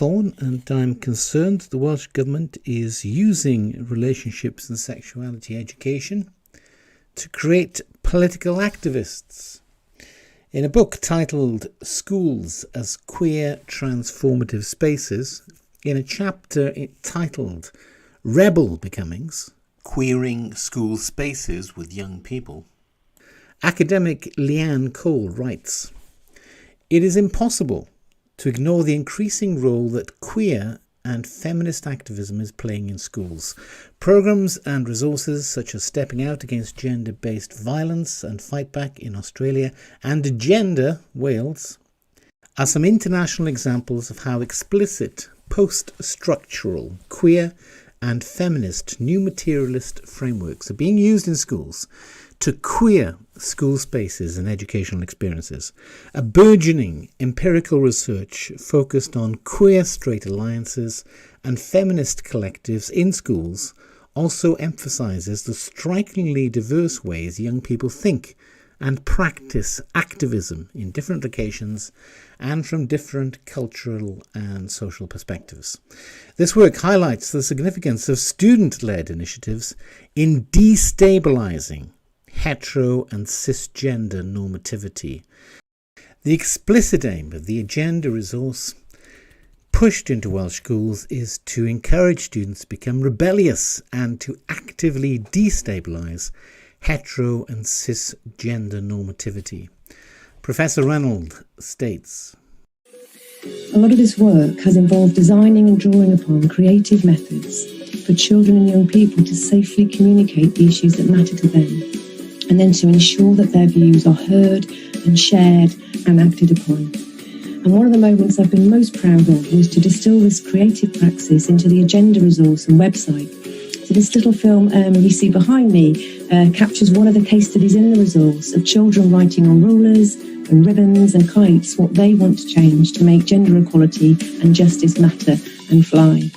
Thorne, and I'm concerned the Welsh Government is using relationships and sexuality education to create political activists. In a book titled Schools as Queer Transformative Spaces, in a chapter titled Rebel Becomings, Queering School Spaces with Young People, academic Leanne Cole writes, "It is impossible to ignore the increasing role that queer and feminist activism is playing in schools. Programmes and resources such as Stepping Out Against Gender-Based Violence and Fight Back in Australia and Agenda Wales are some international examples of how explicit, post-structural, queer and feminist new materialist frameworks are being used in schools to queer school spaces and educational experiences. A burgeoning empirical research focused on queer straight alliances and feminist collectives in schools also emphasises the strikingly diverse ways young people think and practice activism in different locations and from different cultural and social perspectives. This work highlights the significance of student-led initiatives in destabilising hetero and cisgender normativity. The explicit aim of the Agenda resource pushed into Welsh schools is to encourage students to become rebellious and to actively destabilise hetero and cisgender normativity. Professor Reynolds states, "A lot of this work has involved designing and drawing upon creative methods for children and young people to safely communicate the issues that matter to them, and then to ensure that their views are heard and shared and acted upon. And one of the moments I've been most proud of was to distill this creative praxis into the Agenda resource and website. So this little film you see behind me captures one of the case studies in the resource of children writing on rulers and ribbons and kites what they want to change to make gender equality and justice matter and fly.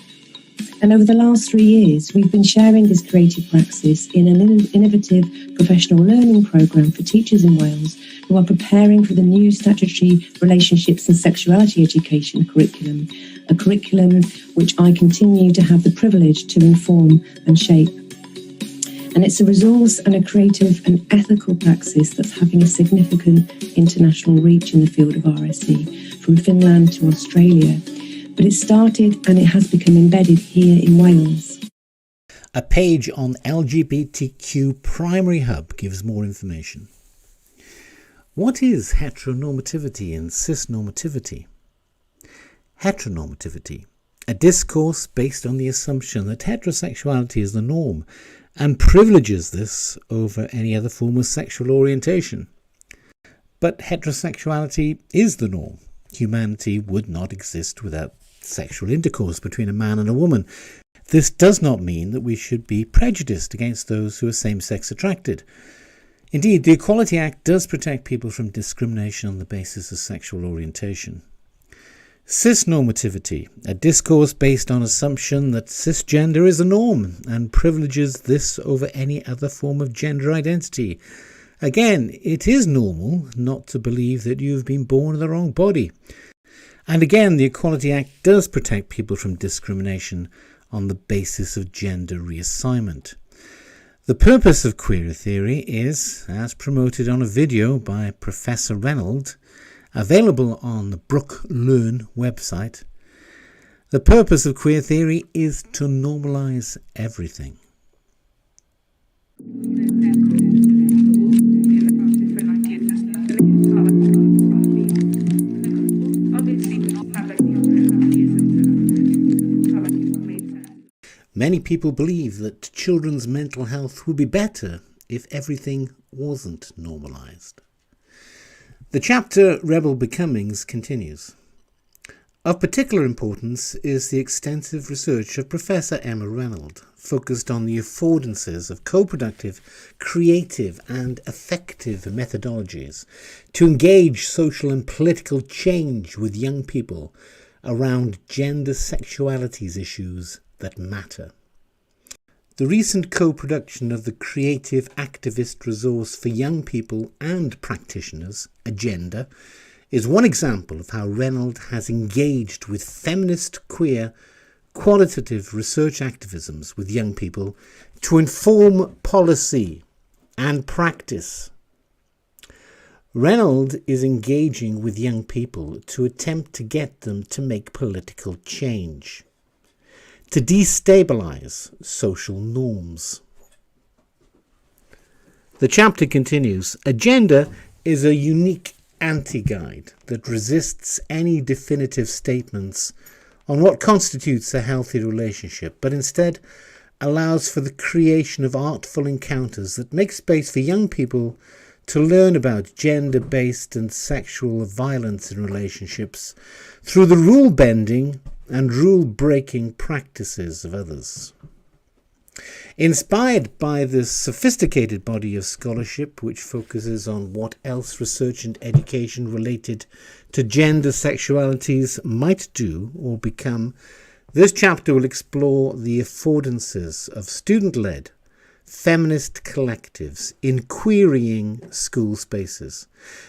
And over the last 3 years, we've been sharing this creative praxis in an innovative professional learning programme for teachers in Wales who are preparing for the new statutory relationships and sexuality education curriculum, a curriculum which I continue to have the privilege to inform and shape. And it's a resource and a creative and ethical praxis that's having a significant international reach in the field of RSE, from Finland to Australia. But it started and it has become embedded here in Wales." A page on LGBTQ Primary Hub gives more information. What is heteronormativity and cisnormativity? Heteronormativity, a discourse based on the assumption that heterosexuality is the norm and privileges this over any other form of sexual orientation. But heterosexuality is the norm. Humanity would not exist without sexual intercourse between a man and a woman. This does not mean that we should be prejudiced against those who are same-sex attracted. Indeed, the Equality Act does protect people from discrimination on the basis of sexual orientation. Cisnormativity, a discourse based on assumption that cisgender is the norm and privileges this over any other form of gender identity. Again, it is normal not to believe that you have been born in the wrong body. And again, the Equality Act does protect people from discrimination on the basis of gender reassignment. The purpose of queer theory is, as promoted on a video by Professor Reynolds, available on the Brook Learn website, the purpose of queer theory is to normalise everything. Many people believe that children's mental health would be better if everything wasn't normalised. The chapter Rebel Becomings continues. Of particular importance is the extensive research of Professor Emma Reynolds, focused on the affordances of co-productive, creative and effective methodologies to engage social and political change with young people around gender sexualities issues that matter. The recent co-production of the creative activist resource for young people and practitioners, Agenda, is one example of how Reynolds has engaged with feminist, queer, qualitative research activisms with young people to inform policy and practice. Reynolds is engaging with young people to attempt to get them to make political change, to destabilise social norms. The chapter continues. Agenda is a unique anti-guide that resists any definitive statements on what constitutes a healthy relationship, but instead allows for the creation of artful encounters that make space for young people to learn about gender-based and sexual violence in relationships through the rule-bending and rule-breaking practices of others. Inspired by the sophisticated body of scholarship which focuses on what else research and education related to gender sexualities might do or become, this chapter will explore the affordances of student-led feminist collectives in querying school spaces.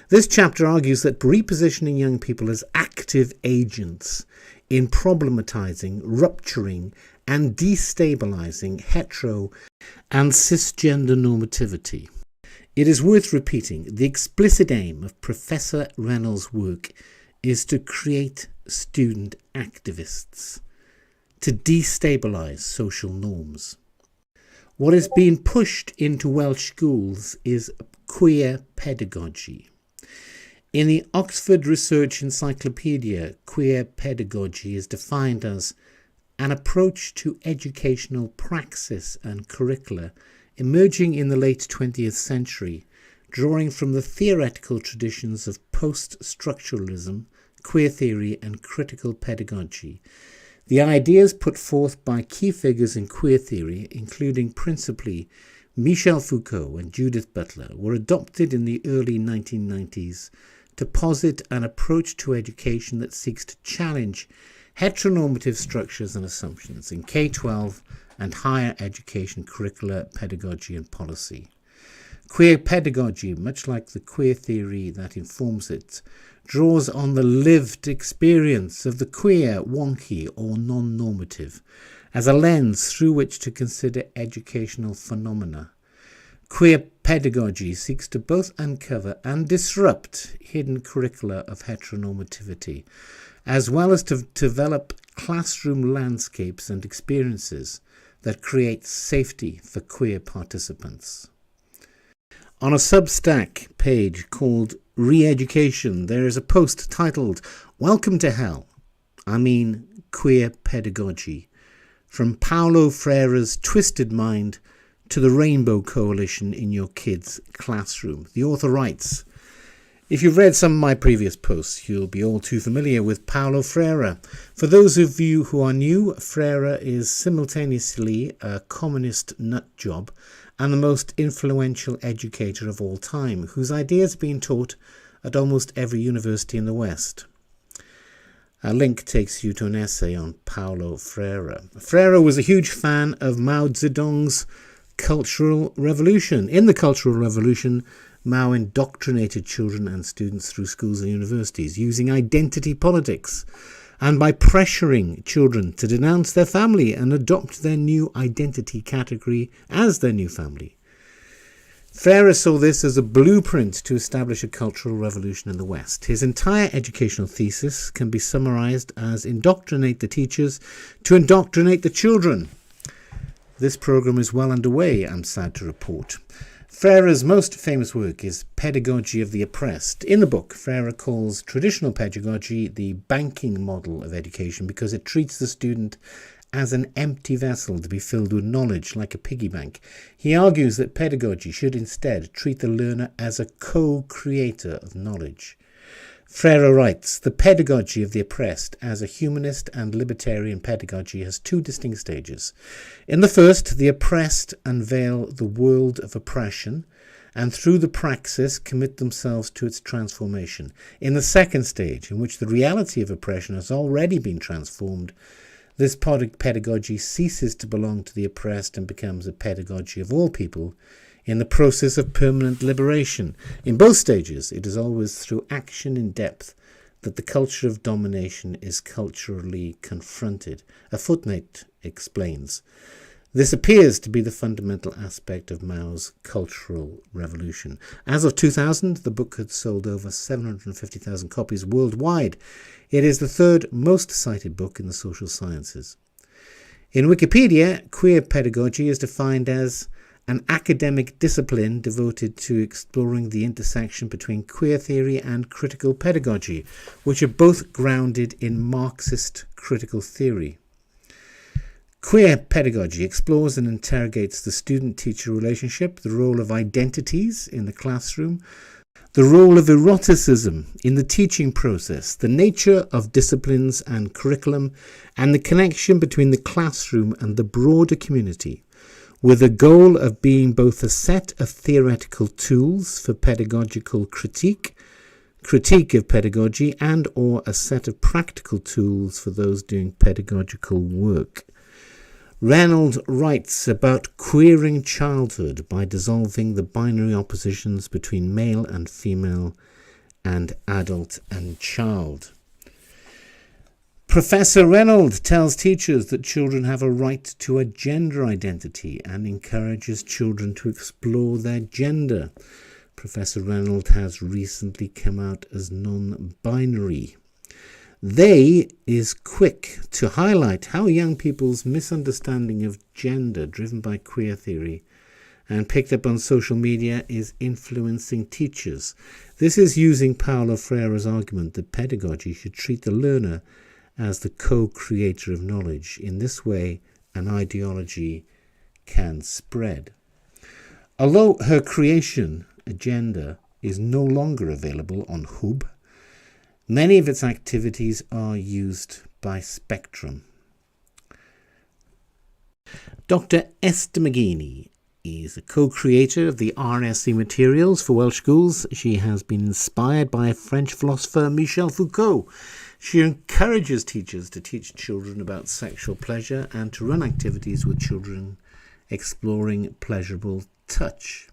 This chapter argues that repositioning young people as active agents in problematizing, rupturing and destabilizing hetero and cisgender normativity. It is worth repeating, the explicit aim of Professor Reynolds' work is to create student activists, to destabilise social norms. What is being pushed into Welsh schools is queer pedagogy. In the Oxford Research Encyclopedia, queer pedagogy is defined as an approach to educational praxis and curricula emerging in the late 20th century, drawing from the theoretical traditions of post-structuralism, queer theory and critical pedagogy. The ideas put forth by key figures in queer theory, including principally Michel Foucault and Judith Butler, were adopted in the early 1990s to posit an approach to education that seeks to challenge heteronormative structures and assumptions in K-12 and higher education curricula, pedagogy and policy. Queer pedagogy, much like the queer theory that informs it, draws on the lived experience of the queer, wonky or non-normative as a lens through which to consider educational phenomena. Queer pedagogy seeks to both uncover and disrupt hidden curricula of heteronormativity, as well as to develop classroom landscapes and experiences that create safety for queer participants. On a Substack page called Re-Education, there is a post titled Welcome to Hell, I mean Queer Pedagogy, from Paulo Freire's Twisted Mind to the Rainbow Coalition in your kids' classroom. The author writes, if you've read some of my previous posts, you'll be all too familiar with Paulo Freire. For those of you who are new, Freire is simultaneously a communist nutjob and the most influential educator of all time, whose ideas have been taught at almost every university in the West. A link takes you to an essay on Paulo Freire. Freire was a huge fan of Mao Zedong's Cultural Revolution. In the Cultural Revolution, Mao indoctrinated children and students through schools and universities using identity politics and by pressuring children to denounce their family and adopt their new identity category as their new family. Freire saw this as a blueprint to establish a cultural revolution in the West. His entire educational thesis can be summarized as indoctrinate the teachers to indoctrinate the children. This program is well underway, I'm sad to report. Freire's most famous work is Pedagogy of the Oppressed. In the book, Freire calls traditional pedagogy the banking model of education because it treats the student as an empty vessel to be filled with knowledge, like a piggy bank. He argues that pedagogy should instead treat the learner as a co-creator of knowledge. Freire writes, the pedagogy of the oppressed as a humanist and libertarian pedagogy has two distinct stages. In the first, the oppressed unveil the world of oppression and through the praxis commit themselves to its transformation. In the second stage, in which the reality of oppression has already been transformed, this pedagogy ceases to belong to the oppressed and becomes a pedagogy of all people in the process of permanent liberation. In both stages, it is always through action in depth that the culture of domination is culturally confronted. A footnote explains. This appears to be the fundamental aspect of Mao's cultural revolution. As of 2000, the book had sold over 750,000 copies worldwide. It is the third most cited book in the social sciences. In Wikipedia, queer pedagogy is defined as an academic discipline devoted to exploring the intersection between queer theory and critical pedagogy, which are both grounded in Marxist critical theory. Queer pedagogy explores and interrogates the student-teacher relationship, the role of identities in the classroom, the role of eroticism in the teaching process, the nature of disciplines and curriculum, and the connection between the classroom and the broader community, with a goal of being both a set of theoretical tools for pedagogical critique of pedagogy, and or a set of practical tools for those doing pedagogical work. Reynolds writes about queering childhood by dissolving the binary oppositions between male and female and adult and child. Professor Reynolds tells teachers that children have a right to a gender identity and encourages children to explore their gender. Professor Reynolds has recently come out as non-binary. They is quick to highlight how young people's misunderstanding of gender, driven by queer theory and picked up on social media, is influencing teachers. This is using Paulo Freire's argument that pedagogy should treat the learner as the co-creator of knowledge. In this way, an ideology can spread. Although her creation agenda is no longer available on Hub, many of its activities are used by Spectrum. Dr. Esther McGeaney is a co-creator of the RSE materials for Welsh schools. She has been inspired by French philosopher Michel Foucault. She encourages teachers to teach children about sexual pleasure and to run activities with children exploring pleasurable touch.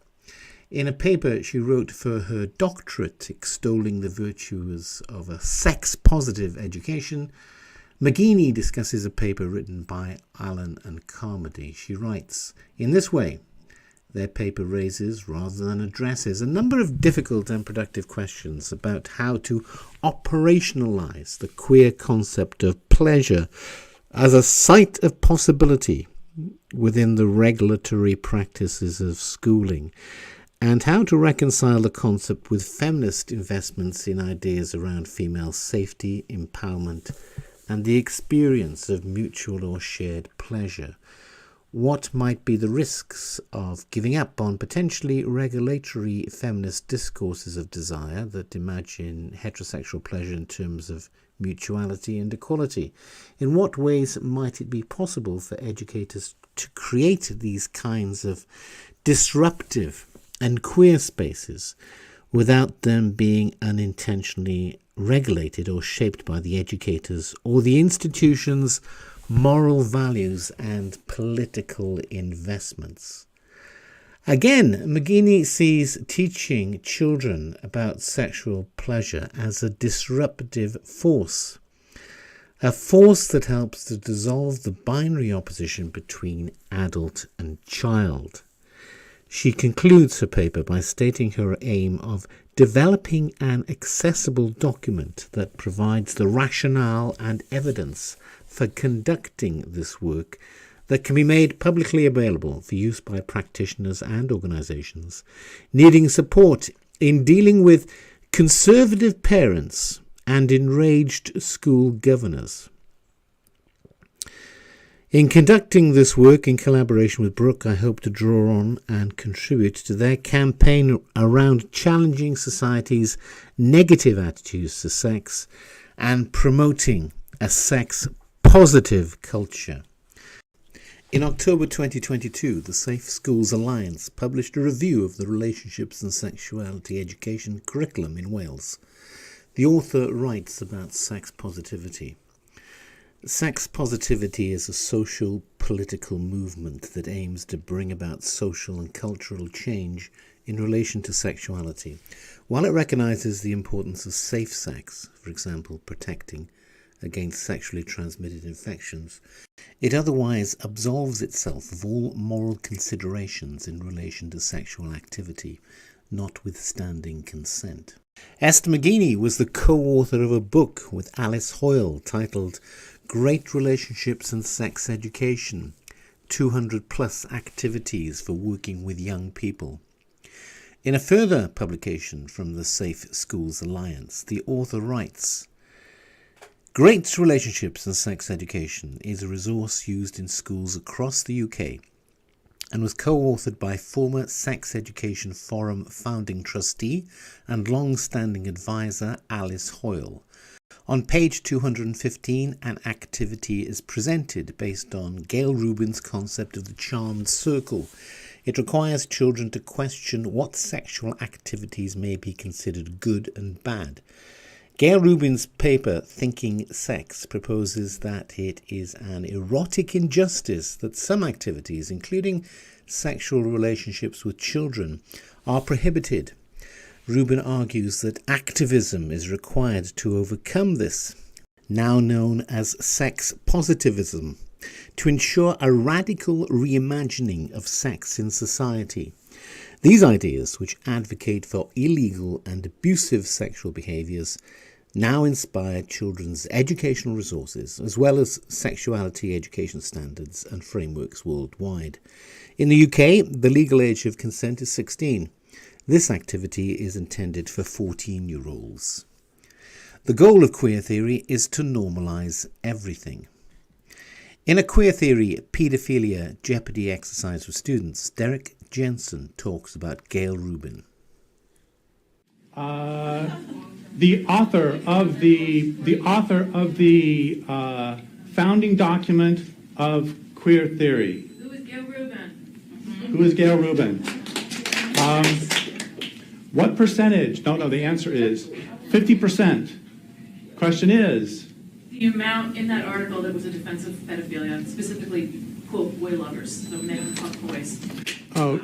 In a paper she wrote for her doctorate extolling the virtues of a sex-positive education, McGeaney discusses a paper written by Allen and Carmody. She writes, in this way, their paper raises, rather than addresses, a number of difficult and productive questions about how to operationalize the queer concept of pleasure as a site of possibility within the regulatory practices of schooling, and how to reconcile the concept with feminist investments in ideas around female safety, empowerment, and the experience of mutual or shared pleasure. What might be the risks of giving up on potentially regulatory feminist discourses of desire that imagine heterosexual pleasure in terms of mutuality and equality? In what ways might it be possible for educators to create these kinds of disruptive and queer spaces without them being unintentionally regulated or shaped by the educators or the institution's moral values and political investments? Again, McGeaney sees teaching children about sexual pleasure as a disruptive force, a force that helps to dissolve the binary opposition between adult and child. She concludes her paper by stating her aim of developing an accessible document that provides the rationale and evidence for conducting this work that can be made publicly available for use by practitioners and organisations needing support in dealing with conservative parents and enraged school governors. In conducting this work in collaboration with Brooke, I hope to draw on and contribute to their campaign around challenging society's negative attitudes to sex and promoting a sex-positive culture. In October 2022, the Safe Schools Alliance published a review of the relationships and sexuality education curriculum in Wales. The author writes about sex positivity. Sex positivity is a social political movement that aims to bring about social and cultural change in relation to sexuality. While it recognises the importance of safe sex, for example, protecting against sexually transmitted infections, it otherwise absolves itself of all moral considerations in relation to sexual activity, notwithstanding consent. Esther McGeaney was the co-author of a book with Alice Hoyle titled Great Relationships and Sex Education, 200 plus activities for working with young people. In a further publication from the Safe Schools Alliance, the author writes, Great Relationships and Sex Education is a resource used in schools across the UK and was co-authored by former Sex Education Forum founding trustee and long-standing advisor Alice Hoyle. On page 215, an activity is presented based on Gail Rubin's concept of the charmed circle. It requires children to question what sexual activities may be considered good and bad. Gail Rubin's paper, Thinking Sex, proposes that it is an erotic injustice that some activities, including sexual relationships with children, are prohibited. Rubin argues that activism is required to overcome this, now known as sex positivism, to ensure a radical reimagining of sex in society. These ideas, which advocate for illegal and abusive sexual behaviours, now inspire children's educational resources as well as sexuality education standards and frameworks worldwide. In the UK, the legal age of consent is 16. This activity is intended for 14-year-olds. The goal of queer theory is to normalise everything. In a queer theory paedophilia jeopardy exercise for students, Derek Jensen talks about Gail Rubin. The author of the founding document of queer theory. Who is Gail Rubin? Who is Gail Rubin? What percentage? No, the answer is 50%. Question is? The amount in that article that was a defense of pedophilia, specifically, quote, boy lovers, so men who fuck boys. Oh.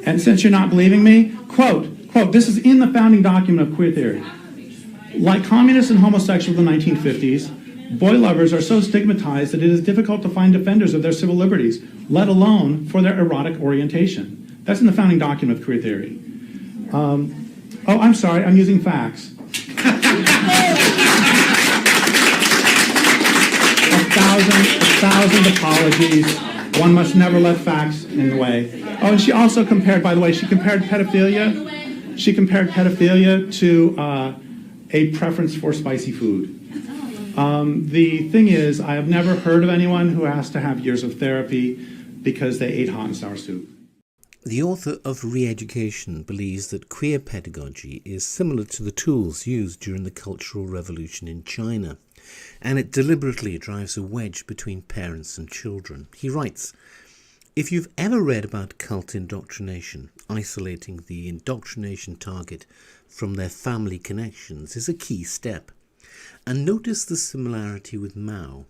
And since you're not believing me, quote, this is in the founding document of queer theory. Like communists and homosexuals in the 1950s, boy lovers are so stigmatized that it is difficult to find defenders of their civil liberties, let alone for their erotic orientation. That's in the founding document of queer theory. I'm sorry, I'm using facts. A thousand apologies. One must never let facts in the way. Oh, and she also compared, by the way, she compared pedophilia to a preference for spicy food. The thing is, I have never heard of anyone who has to have years of therapy because they ate hot and sour soup. The author of Re-Education believes that queer pedagogy is similar to the tools used during the Cultural Revolution in China, and it deliberately drives a wedge between parents and children. He writes, if you've ever read about cult indoctrination, isolating the indoctrination target from their family connections is a key step. And notice the similarity with Mao.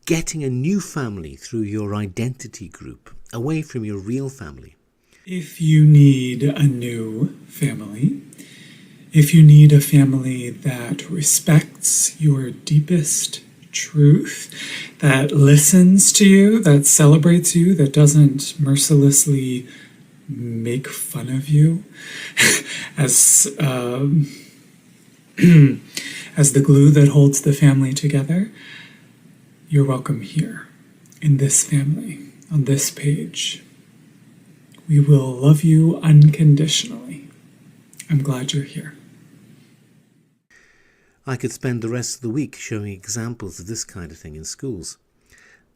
Getting a new family through your identity group, away from your real family. If you need a new family, if you need a family that respects your deepest truth, that listens to you, that celebrates you, that doesn't mercilessly make fun of you as the glue that holds the family together, you're welcome here, in this family, on this page. We will love you unconditionally. I'm glad you're here. I could spend the rest of the week showing examples of this kind of thing in schools.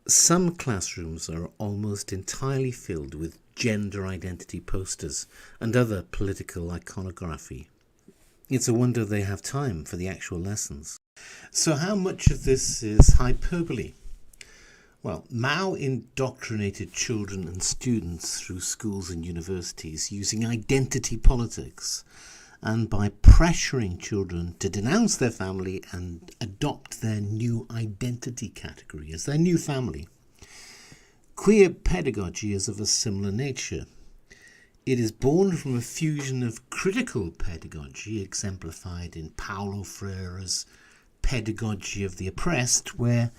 Some classrooms are almost entirely filled with gender identity posters and other political iconography. It's a wonder they have time for the actual lessons. So how much of this is hyperbole? Well, Mao indoctrinated children and students through schools and universities using identity politics and by pressuring children to denounce their family and adopt their new identity category as their new family. Queer pedagogy is of a similar nature. It is born from a fusion of critical pedagogy, exemplified in Paulo Freire's Pedagogy of the Oppressed, where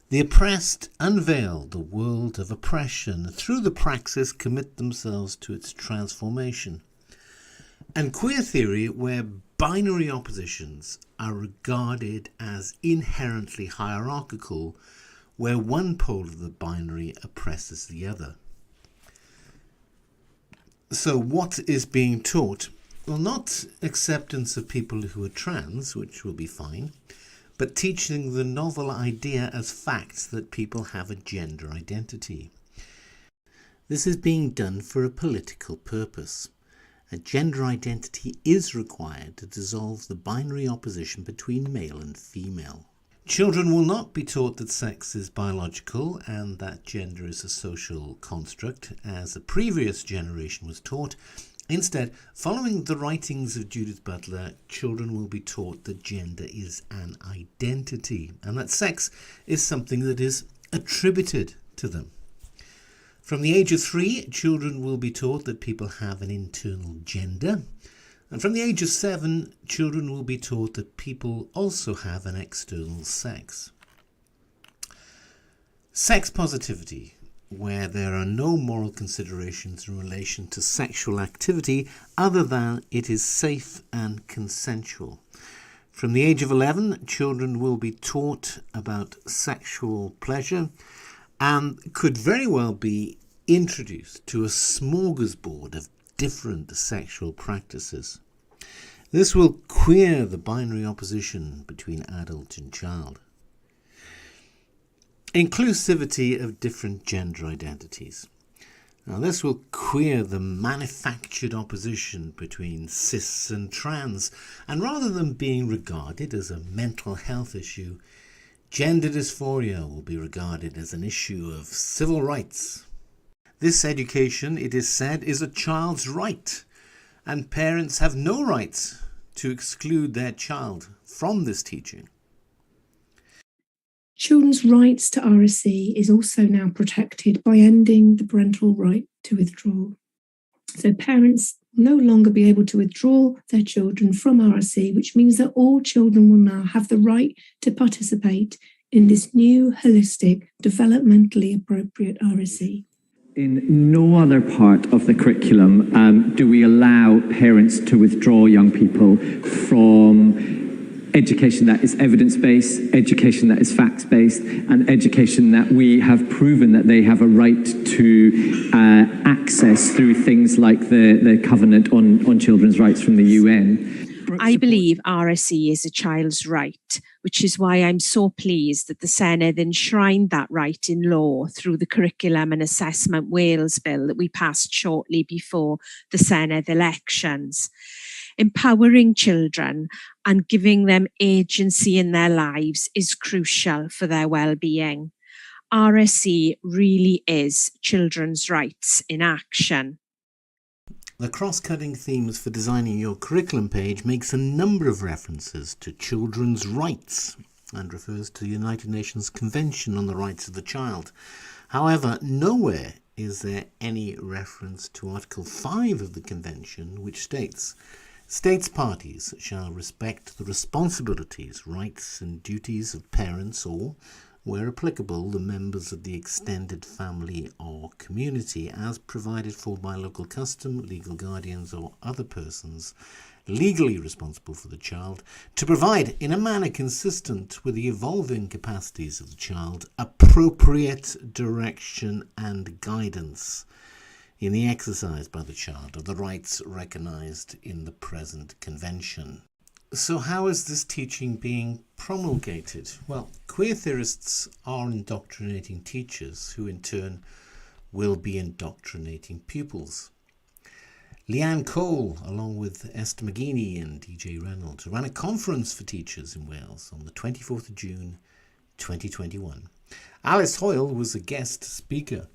the oppressed unveil the world of oppression and through the praxis commit themselves to its transformation. And queer theory, where binary oppositions are regarded as inherently hierarchical, where one pole of the binary oppresses the other. So what is being taught? Well, not acceptance of people who are trans, which will be fine, but teaching the novel idea as facts that people have a gender identity. This is being done for a political purpose. A gender identity is required to dissolve the binary opposition between male and female. Children will not be taught that sex is biological and that gender is a social construct, as the previous generation was taught. Instead, following the writings of Judith Butler, children will be taught that gender is an identity and that sex is something that is attributed to them. From the age of 3, children will be taught that people have an internal gender. And from the age of 7, children will be taught that people also have an external sex. Sex positivity, where there are no moral considerations in relation to sexual activity other than it is safe and consensual. From the age of 11, children will be taught about sexual pleasure and could very well be introduced to a smorgasbord of different sexual practices. This will queer the binary opposition between adult and child. Inclusivity of different gender identities. Now, this will queer the manufactured opposition between cis and trans, and rather than being regarded as a mental health issue, gender dysphoria will be regarded as an issue of civil rights. This education, it is said, is a child's right, and parents have no rights to exclude their child from this teaching. Children's rights to RSE is also now protected by ending the parental right to withdraw. So parents will no longer be able to withdraw their children from RSE, which means that all children will now have the right to participate in this new, holistic, developmentally appropriate RSE. In no other part of the curriculum do we allow parents to withdraw young people from education that is evidence-based, education that is facts-based, and education that we have proven that they have a right to access through things like the Covenant on Children's Rights from the UN. I believe RSE is a child's right, which is why I'm so pleased that the Senedd enshrined that right in law through the Curriculum and Assessment Wales Bill that we passed shortly before the Senedd elections. Empowering children and giving them agency in their lives is crucial for their well-being. RSE really is children's rights in action. The cross-cutting themes for designing your curriculum page makes a number of references to children's rights and refers to the United Nations Convention on the Rights of the Child. However, nowhere is there any reference to Article 5 of the Convention, which states, "States parties shall respect the responsibilities, rights and duties of parents or, where applicable, the members of the extended family or community as provided for by local custom, legal guardians or other persons legally responsible for the child, to provide in a manner consistent with the evolving capacities of the child appropriate direction and guidance in the exercise by the child of the rights recognised in the present convention." So how is this teaching being promulgated? Well, queer theorists are indoctrinating teachers who in turn will be indoctrinating pupils. Leanne Cole, along with Esther McGeaney and DJ Reynolds, ran a conference for teachers in Wales on the 24th of June 2021. Alice Hoyle was a guest speaker.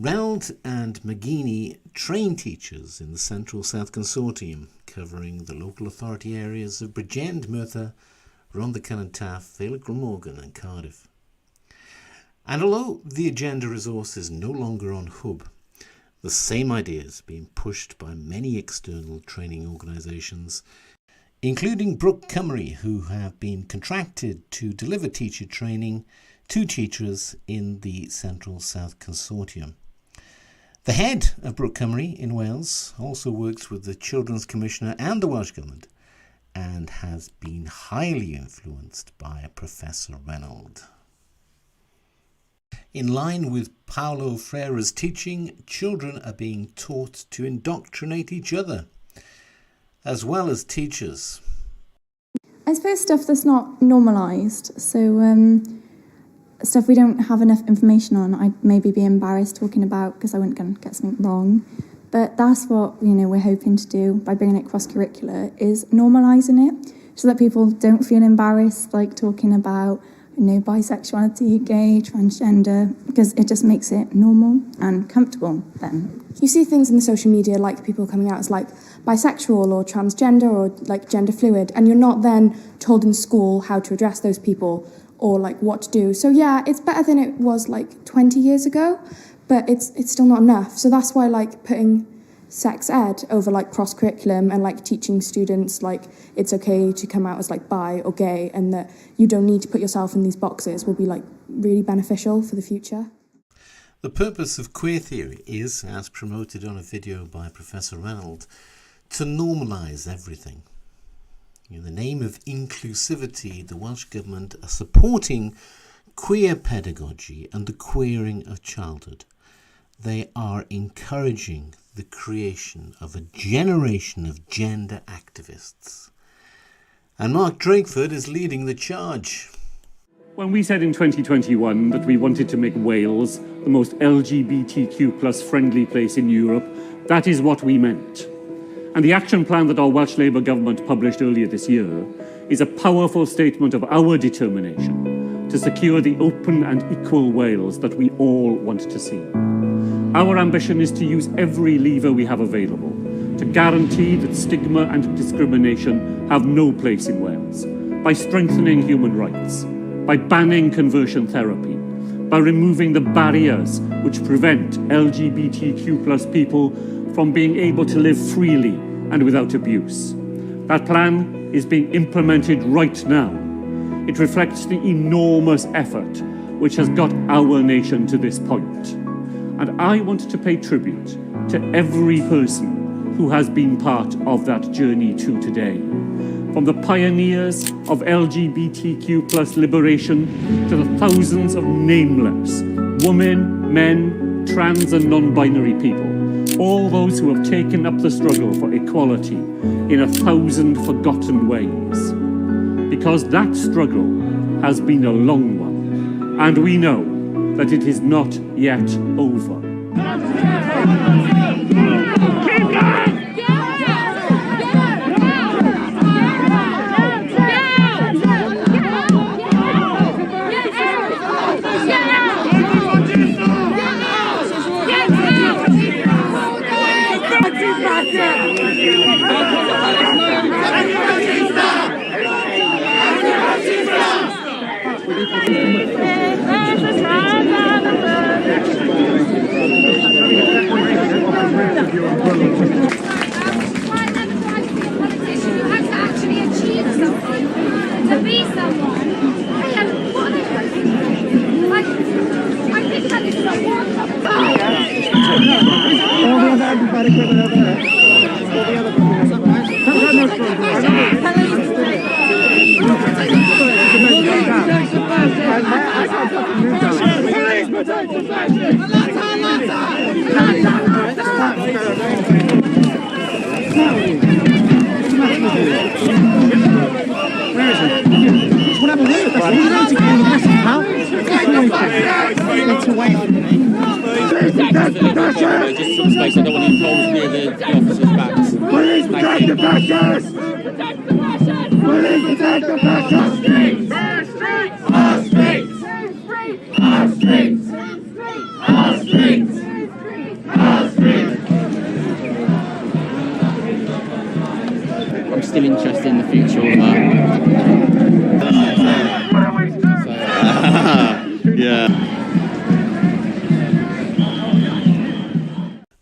Reynolds and McGeaney train teachers in the Central South Consortium, covering the local authority areas of Bridgend, Merthyr, Rhondda Taff, Vale of Glamorgan and Cardiff. And although the agenda resource is no longer on Hub, the same ideas are being pushed by many external training organisations, including Brooke Cymru, who have been contracted to deliver teacher training to teachers in the Central South Consortium. The head of Brooke Cymru in Wales also works with the Children's Commissioner and the Welsh Government and has been highly influenced by Professor Reynolds. In line with Paulo Freire's teaching, children are being taught to indoctrinate each other, as well as teachers. I suppose stuff that's not normalised, so stuff we don't have enough information on, I'd maybe be embarrassed talking about because I wouldn't go and get something wrong. But that's what we're hoping to do by bringing it cross-curricular, is normalising it so that people don't feel embarrassed like talking about bisexuality, gay, transgender, because it just makes it normal and comfortable then. You see things in the social media like people coming out as like bisexual or transgender or like gender fluid, and you're not then told in school how to address those people or like what to do. So yeah, it's better than it was like 20 years ago, but it's still not enough. So that's why like putting sex ed over like cross curriculum and like teaching students like it's okay to come out as like bi or gay and that you don't need to put yourself in these boxes will be like really beneficial for the future. The purpose of queer theory is, as promoted on a video by Professor Reynolds, to normalise everything. In the name of inclusivity, the Welsh Government are supporting queer pedagogy and the queering of childhood. They are encouraging the creation of a generation of gender activists. And Mark Drakeford is leading the charge. When we said in 2021 that we wanted to make Wales the most LGBTQ+ friendly place in Europe, that is what we meant. And the action plan that our Welsh Labour government published earlier this year is a powerful statement of our determination to secure the open and equal Wales that we all want to see. Our ambition is to use every lever we have available to guarantee that stigma and discrimination have no place in Wales, by strengthening human rights, by banning conversion therapy, by removing the barriers which prevent LGBTQ+ people from being able to live freely and without abuse. That plan is being implemented right now. It reflects the enormous effort which has got our nation to this point. And I want to pay tribute to every person who has been part of that journey to today. From the pioneers of LGBTQ+ liberation to the thousands of nameless women, men, trans and non-binary people, all those who have taken up the struggle for equality in 1,000 forgotten ways. Because that struggle has been a long one, and we know that it is not yet over. Keep going! Just some space, I don't want any poles near the officers' backs. Police protect the pressures! Protect the pressures! Police protect the pressures! Our streets! Our streets! Our streets! Our streets! still interested in the future of that. Yeah.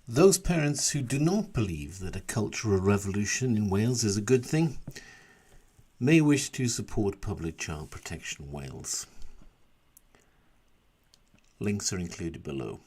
Those parents who do not believe that a cultural revolution in Wales is a good thing may wish to support Public Child Protection Wales. Links are included below.